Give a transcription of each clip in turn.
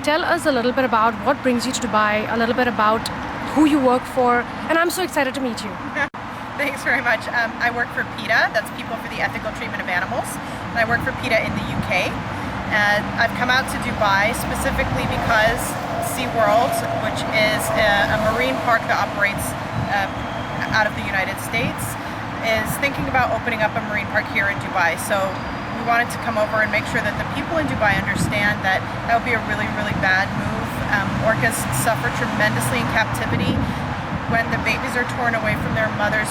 tell us a little bit about what brings you to Dubai, a little bit about who you work for, and I'm so excited to meet you. Thanks very much. I work for Peta, that's People for the Ethical Treatment of Animals, and I work for Peta in the UK. And I've come out to Dubai specifically because SeaWorld, which is a marine park that operates out of the United States, is thinking about opening up a marine park here in Dubai. So we wanted to come over and make sure that the people in Dubai understand that that would be a really, really bad move. Orcas suffer tremendously in captivity. When the babies are torn away from their mothers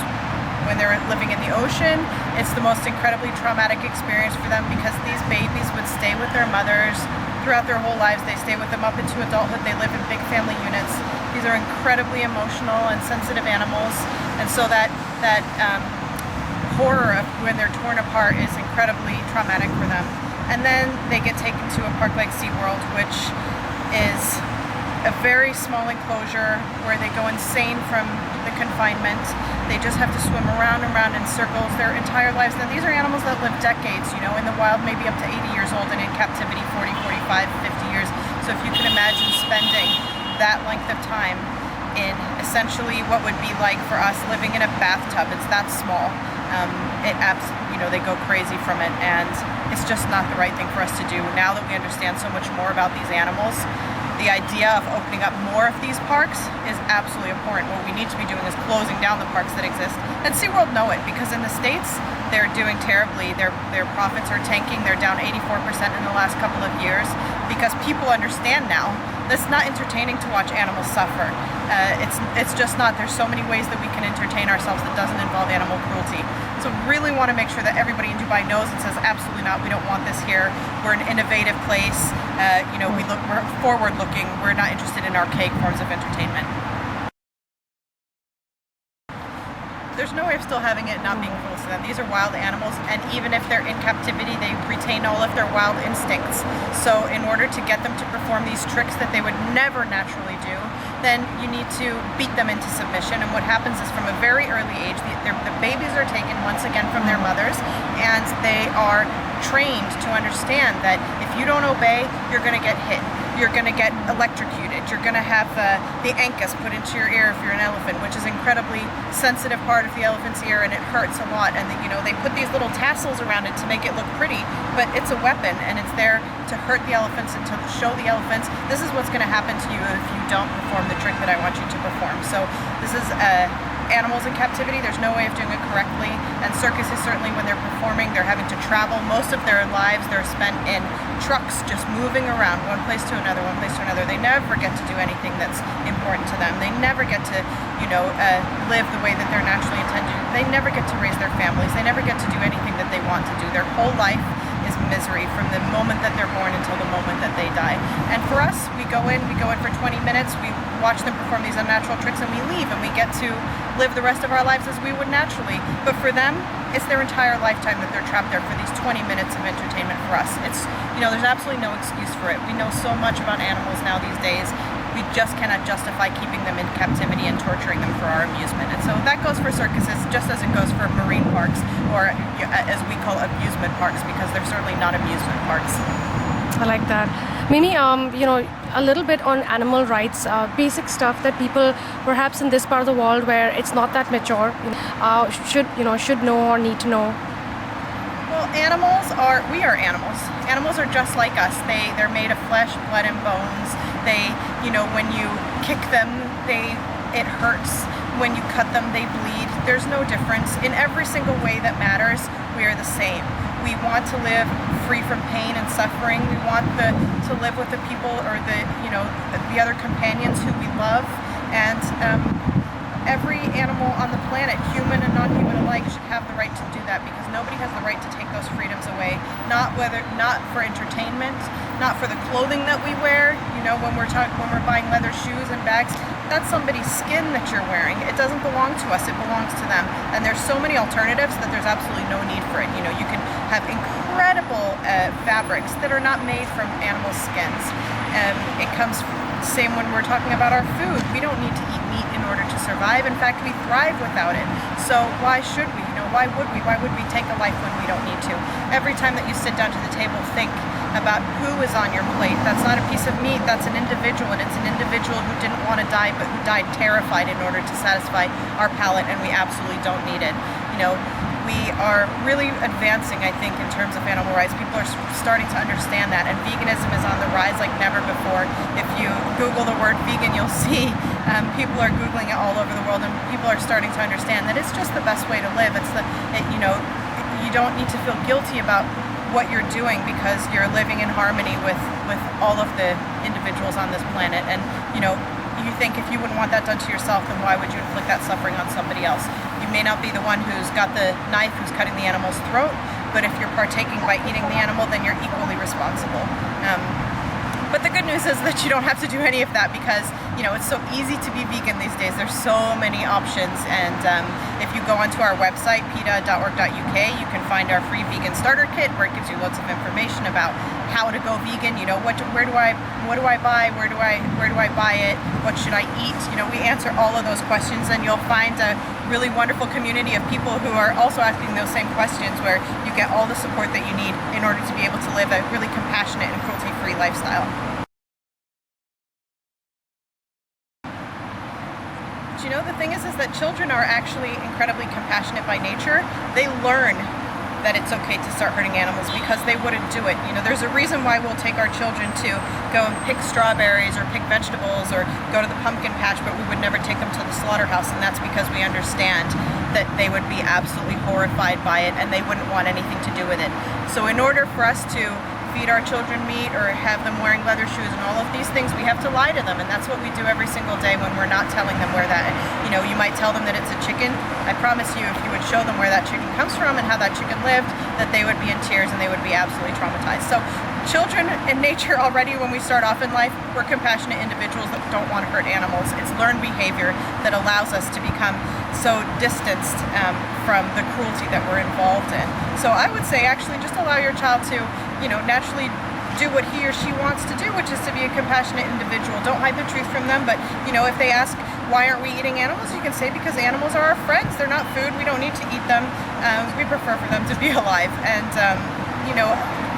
when they're living in the ocean, it's the most incredibly traumatic experience for them, because these babies would stay with their mothers throughout their whole lives. They stay with them up into adulthood. They live in big family units. These are incredibly emotional and sensitive animals, and so that horror of when they're torn apart is incredibly traumatic for them. And then they get taken to a park like SeaWorld, which is a very small enclosure where they go insane from the confinement. They just have to swim around and around in circles their entire lives. Now these are animals that live decades, you know, in the wild, maybe up to 80 years old, and in captivity 40, 45, 50 years. So if you can imagine spending that length of time in essentially what would be like for us living in a bathtub, it's that small. They go crazy from it, and it's just not the right thing for us to do. Now that we understand so much more about these animals, the idea of opening up more of these parks is absolutely important. What we need to be doing is closing down the parks that exist. And SeaWorld know it, because in the States, they're doing terribly. Their profits are tanking. They're down 84% in the last couple of years, because people understand now that it's not entertaining to watch animals suffer. It's just not. There's so many ways that we can entertain ourselves that doesn't involve animal cruelty. So really want to make sure that everybody in Dubai knows and says, absolutely not, we don't want this here. We're an innovative place. We're forward-looking. We're not interested in archaic forms of entertainment. There's no way of still having it not being cruel to them. These are wild animals, and even if they're in captivity, they retain all of their wild instincts. So in order to get them to perform these tricks that they would never naturally do, then you need to beat them into submission. And what happens is, from a very early age, the babies are taken once again from their mothers, and they are trained to understand that if you don't obey, you're going to get hit. You're going to get electrocuted. You're going to have the ankus put into your ear if you're an elephant, which is an incredibly sensitive part of the elephant's ear, and it hurts a lot. And they put these little tassels around it to make it look pretty, but it's a weapon, and it's there to hurt the elephants and to show the elephants, this is what's going to happen to you if you don't perform the trick that I want you to perform. So this is animals in captivity. There's no way of doing it correctly, and circuses, certainly when they're performing, they're having to travel. Most of their lives they're spent in trucks, just moving around one place to another, one place to another. They never get to do anything that's important to them. They never get to live the way that they're naturally intended to. They never get to raise their families. They never get to do anything that they want to do. Their whole life is misery from the moment that they're born until the moment that they die. And for us, we go in for 20 minutes, we watch them perform these unnatural tricks, and we leave, and we get to live the rest of our lives as we would naturally. But for them, it's their entire lifetime that they're trapped there for these 20 minutes of entertainment. For us, there's absolutely no excuse for it. We know so much about animals now these days. We just cannot justify keeping them in captivity and torturing them for our amusement. And so that goes for circuses just as it goes for marine parks, or as we call amusement parks, because they're certainly not amusement parks. I like that. Mimi, a little bit on animal rights, basic stuff that people perhaps in this part of the world where it's not that mature should know or need to know. Well, we are animals. Animals are just like us. They're made of flesh, blood, and bones. When you kick them, it hurts. When you cut them, they bleed. There's no difference. In every single way that matters, we are the same. We want to live free from pain and suffering. We want to live with the people, or the other companions who we love. And every animal on the planet, human and non-human alike, should have the right to do that, because nobody has the right to take those freedoms away. Not for entertainment, not for the clothing that we wear. When we're buying leather shoes and bags, that's somebody's skin that you're wearing. It doesn't belong to us, it belongs to them. And there's so many alternatives that there's absolutely no need for it. You can have incredible fabrics that are not made from animal skins. It comes same when we're talking about our food. We don't need to eat meat in order to survive. In fact, we thrive without it. So why should we? Why would we? Why would we take a life when we don't need to? Every time that you sit down to the table, think, about who is on your plate. That's not a piece of meat, that's an individual, and it's an individual who didn't want to die, but who died terrified in order to satisfy our palate, and we absolutely don't need it. We are really advancing, I think, in terms of animal rights. People are starting to understand that, and veganism is on the rise like never before. If you Google the word vegan, you'll see people are Googling it all over the world, and people are starting to understand that it's just the best way to live. You don't need to feel guilty about what you're doing because you're living in harmony with all of the individuals on this planet. And you think if you wouldn't want that done to yourself, then why would you inflict that suffering on somebody else? You may not be the one who's got the knife who's cutting the animal's throat, but if you're partaking by eating the animal, then you're equally responsible. But the good news is that you don't have to do any of that because, it's so easy to be vegan these days. There's so many options, and if you go onto our website, peta.org.uk, you can find our free vegan starter kit where it gives you lots of information about how to go vegan. What do I buy? Where do I buy it? What should I eat? We answer all of those questions, and you'll find a really wonderful community of people who are also asking those same questions, where you get all the support that you need in order to be able to live a really compassionate and cruelty-free lifestyle. But the thing is that children are actually incredibly compassionate by nature. They learn that it's okay to start hurting animals because they wouldn't do it. There's a reason why we'll take our children to go and pick strawberries or pick vegetables or go to the pumpkin patch, but we would never take them to the slaughterhouse, and that's because we understand that they would be absolutely horrified by it and they wouldn't want anything to do with it. So in order for us to feed our children meat or have them wearing leather shoes and all of these things, we have to lie to them, and that's what we do every single day when we're not telling them where that, you might tell them that it's a chicken. I promise you, if you would show them where that chicken comes from and how that chicken lived, that they would be in tears and they would be absolutely traumatized. So children in nature already, when we start off in life, we're compassionate individuals that don't want to hurt animals. It's learned behavior that allows us to become so distanced from the cruelty that we're involved in. So I would say actually just allow your child to naturally do what he or she wants to do, which is to be a compassionate individual. Don't hide the truth from them, but if they ask, why aren't we eating animals? You can say, because animals are our friends. They're not food. We don't need to eat them. We prefer for them to be alive. And,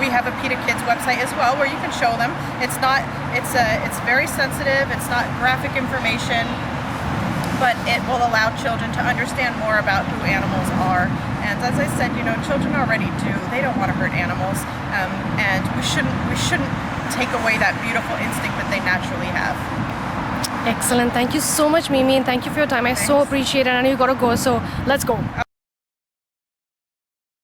we have a PETA Kids website as well where you can show them. It's very sensitive. It's not graphic information, but it will allow children to understand more about who animals are. And as I said, children already do. They don't want to hurt animals, and we shouldn't take away that beautiful instinct that they naturally have. Excellent. Thank you so much, Mimi, and thank you for your time. I so appreciate it. I know you got to go, so let's go.